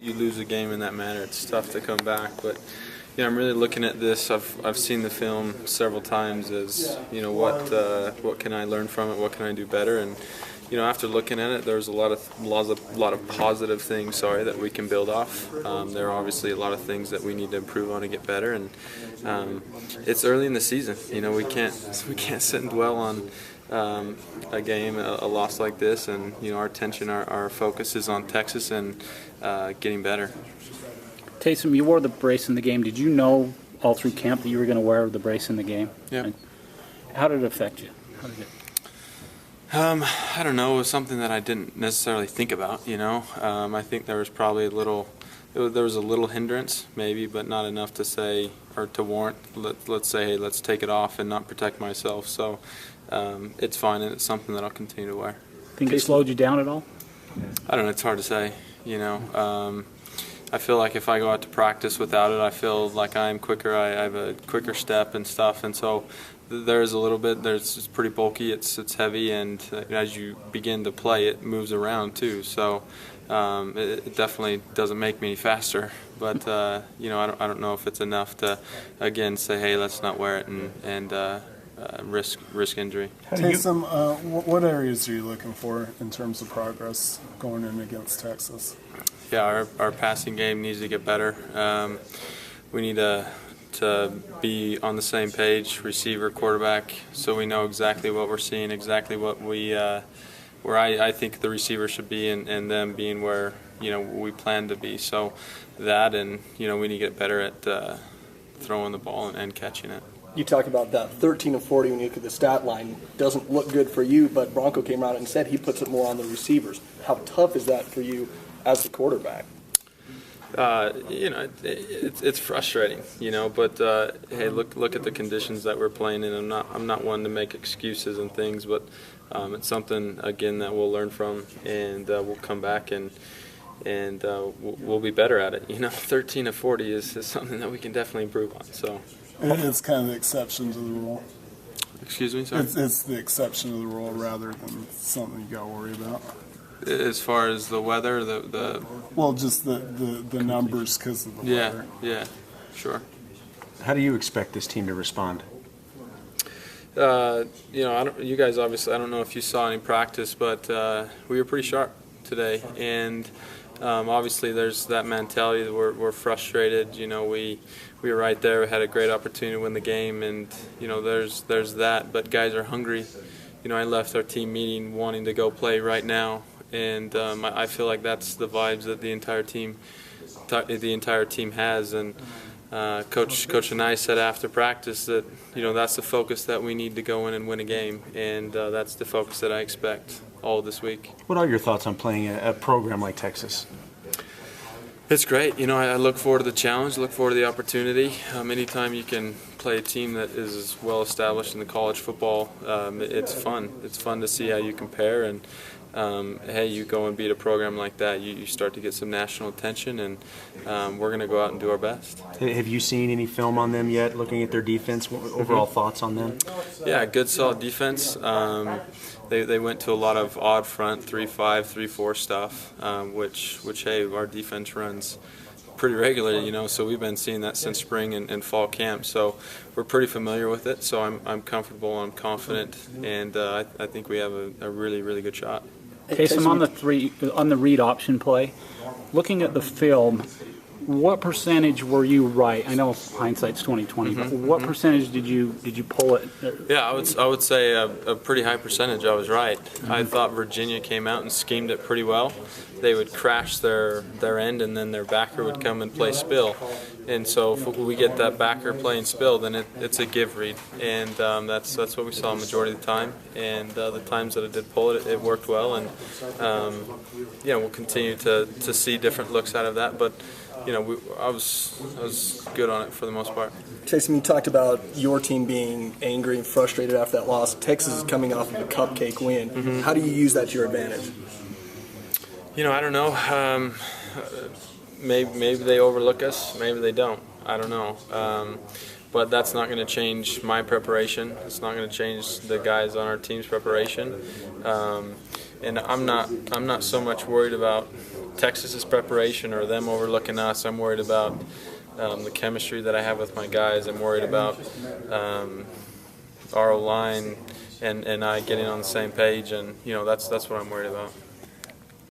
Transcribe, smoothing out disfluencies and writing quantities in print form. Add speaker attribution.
Speaker 1: You lose a game in that manner, it's tough to come back. But I'm really looking at this. I've seen the film several times as what can I learn from it? What can I do better? And after looking at it, there's a lot of positive things. That we can build off. There are obviously a lot of things that we need to improve on and get better. And it's early in the season. We can't sit and dwell on a game, a loss like this, and our attention, our focus is on Texas and getting better.
Speaker 2: Taysom, you wore the brace in the game. Did you know all through camp that you were going to wear the brace in the game?
Speaker 1: Yeah.
Speaker 2: And how did it affect you?
Speaker 1: I don't know. It was something that I didn't necessarily think about. I think there was probably a little hindrance, maybe, but not enough to say or to warrant. Let's say, hey, let's take it off and not protect myself. So it's fine, and it's something that I'll continue to wear.
Speaker 2: Think it slowed you down at all?
Speaker 1: I don't know. It's hard to say. I feel like if I go out to practice without it, I feel like I'm quicker. I have a quicker step and stuff, and so there's a little bit. It's pretty bulky. It's heavy, and as you begin to play, it moves around too. So it definitely doesn't make me any faster. But I don't know if it's enough to again say, hey, let's not wear it and risk injury.
Speaker 3: Taysom, what areas are you looking for in terms of progress going in against Texas?
Speaker 1: Yeah, our passing game needs to get better. We need to be on the same page, receiver, quarterback, so we know exactly what we're seeing, exactly what where I think the receiver should be, and them being where we plan to be. So that, and we need to get better at throwing the ball and catching it.
Speaker 4: You talked about that 13 of 40 when you look at the stat line. Doesn't look good for you, but Bronco came out and said he puts it more on the receivers. How tough is that for you as the quarterback?
Speaker 1: It's frustrating, but hey, look at the conditions that we're playing in. I'm not one to make excuses and things, but it's something again that we'll learn from, and we'll come back and we'll be better at it. 13 of 40 is something that we can definitely improve on. So
Speaker 3: it's kind of the exception to the rule.
Speaker 1: Excuse me, sorry?
Speaker 3: It's the exception to the rule rather than something you got to worry about.
Speaker 1: As far as the weather,
Speaker 3: just the numbers because of the weather.
Speaker 1: Yeah, sure.
Speaker 5: How do you expect this team to respond?
Speaker 1: You guys obviously, I don't know if you saw any practice, but we were pretty sharp today, and obviously there's that mentality that we're frustrated. We were right there. We had a great opportunity to win the game, and there's that. But guys are hungry. I left our team meeting wanting to go play right now. And I feel like that's the vibes that the entire team has. And Coach and I said after practice that that's the focus that we need to go in and win a game, and that's the focus that I expect all this week.
Speaker 5: What are your thoughts on playing a program like Texas?
Speaker 1: It's great. I look forward to the challenge, look forward to the opportunity. Anytime you can play a team that is well established in the college football, it's fun. It's fun to see how you compare, and hey, you go and beat a program like that, you start to get some national attention, and we're going to go out and do our best.
Speaker 5: Have you seen any film on them yet, looking at their defense? Overall thoughts on them?
Speaker 1: Yeah, good, solid defense. They went to a lot of odd front, 3-5, 3-4 stuff, which hey, our defense runs pretty regularly, so we've been seeing that since spring and fall camp. So we're pretty familiar with it. So I'm comfortable, I'm confident, and I think we have a really, really good shot.
Speaker 2: Taysom, on the read option play, looking at the film, what percentage were you right? I know hindsight's 20/20, but what percentage did you pull it?
Speaker 1: Yeah, I would say a pretty high percentage. I was right. I thought Virginia came out and schemed it pretty well. They would crash their end, and then their backer would come and play spill. And so if we get that backer playing spill, then it's a give read, and that's what we saw a majority of the time. And the times that I did pull it, it worked well, and we'll continue to see different looks out of that. But I was good on it for the most part.
Speaker 4: Taysom, you talked about your team being angry and frustrated after that loss. Texas is coming off of a cupcake win. How do you use that to your advantage?
Speaker 1: I don't know. Maybe they overlook us. Maybe they don't. I don't know. But that's not going to change my preparation. It's not going to change the guys on our team's preparation. And I'm not so much worried about Texas's preparation or them overlooking us. I'm worried about the chemistry that I have with my guys. I'm worried about our line and I getting on the same page, and that's what I'm worried about.